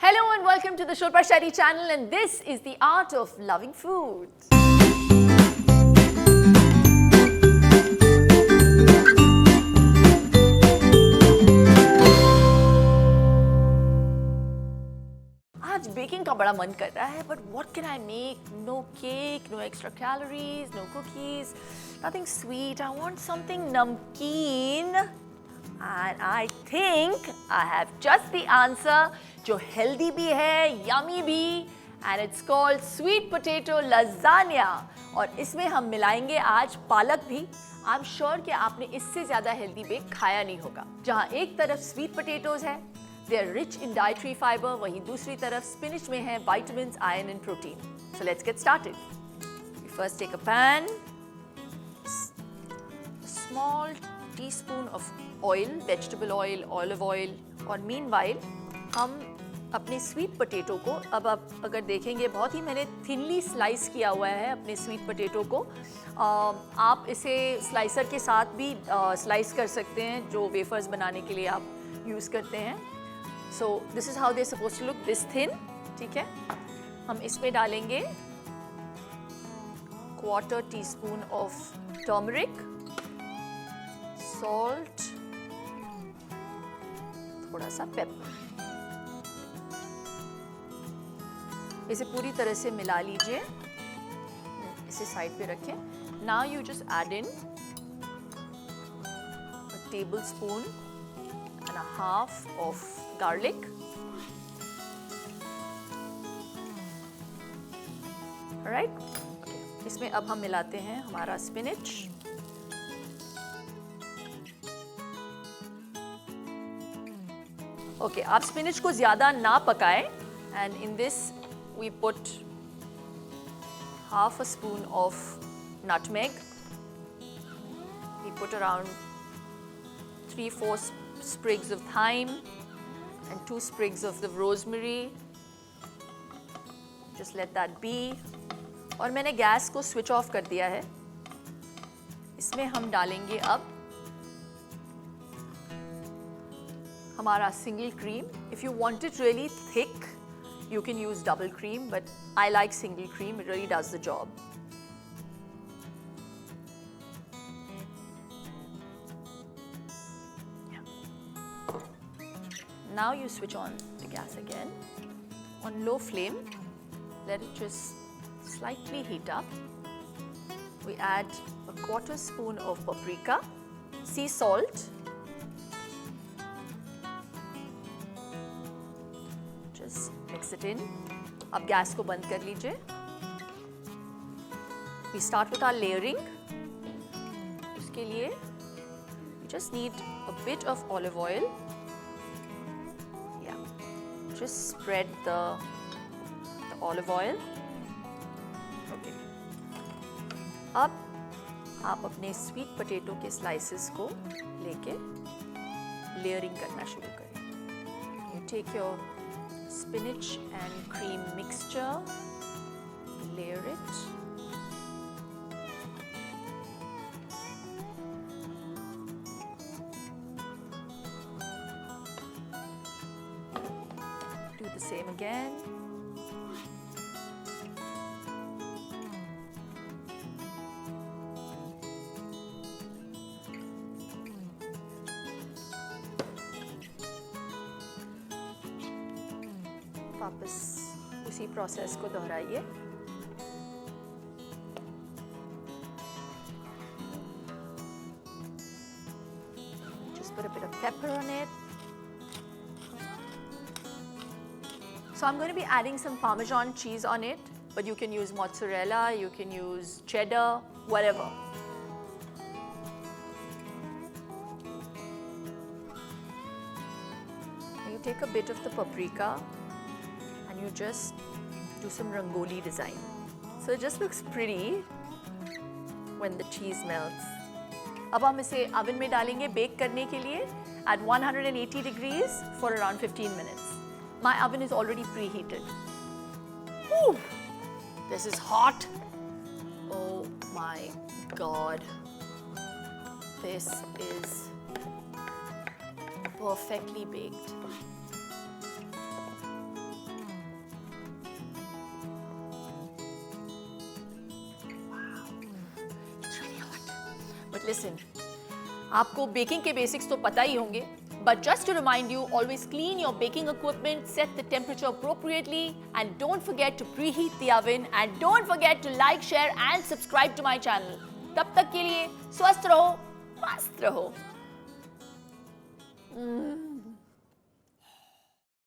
Hello and welcome to the Shilpa Shetty channel, and this is the art of loving food. आज baking का बड़ा मन कर रहा है, but what can I make? No cake, no extra calories, no cookies, nothing sweet. I want something namkeen. And I think I have just the answer, जो healthy भी है, yummy भी, and it's called Sweet Potato Lasagna. और इसमें हम मिलाएंगे आज पालक भी. I'm sure कि आपने इससे ज़्यादा healthy bake खाया नहीं होगा. जहाँ एक तरफ sweet potatoes है, they are rich in dietary fibre, वहीं दूसरी तरफ spinach में है vitamins, iron and protein. So let's get started. You first take a pan, small teaspoon of oil, vegetable oil, olive oil, और meanwhile हम अपने sweet potato को, अब आप अगर देखेंगे बहुत ही मैंने थिनली स्लाइस किया हुआ है अपने स्वीट पोटैटो को. आप इसे स्लाइसर के साथ भी स्लाइस कर सकते हैं जो वेफर्स बनाने के लिए आप यूज़ करते हैं. So this is how they suppose to look, this thin. ठीक है, हम इसमें डालेंगे quarter teaspoon of turmeric, salt, थोड़ा सा पेपर. इसे पूरी तरह से मिला लीजिए. इसे साइड पे रखें. Now you just add in a tablespoon and a half of garlic. Alright? इसमें अब हम मिलाते हैं हमारा स्पिनच. ओके, आप स्पिनच को ज़्यादा ना पकाएं. And in this we put half a spoon of nutmeg. We put around 3-4 sprigs of thyme and 2 sprigs of the rosemary. Just let that be. और मैंने गैस को स्विच ऑफ कर दिया है. इसमें हम डालेंगे अब हमारा single cream. If you want it really thick, you can use double cream, but I like single cream. It really does the job. Yeah. Now you switch on the gas again. On low flame, let it just slightly heat up. We add a quarter spoon of paprika, sea salt, mix it in. अब gas को बंद कर लीजिए. We start with our layering. उसके लिए you just need a bit of olive oil. Yeah, just spread the olive oil. Okay. अब आप अपने स्वीट पोटैटो के स्लाइसेस को लेके लेयरिंग करना शुरू करें. You take your spinach and cream mixture, layer it. Do the same again. वापस उसी प्रोसेस को दोहराइए. Just put a bit of pepper on it. So I'm going to be adding some Parmesan cheese on it, but you can use mozzarella, you can use cheddar, whatever. You take a bit of the paprika and you just do some rangoli design. So it just looks pretty when the cheese melts. अब हम इसे oven में डालेंगे bake करने के लिए at 180 degrees for around 15 minutes. My oven is already preheated. Whew! This is hot. Oh my God. This is perfectly baked. But listen, आपको baking के बेसिक्स तो पता ही होंगे. But just to remind you, always clean your baking equipment, set the temperature appropriately, and don't forget to preheat the oven, and don't forget to like, share and subscribe to my channel. तब तक के लिए स्वस्थ रहो, मस्त रहो.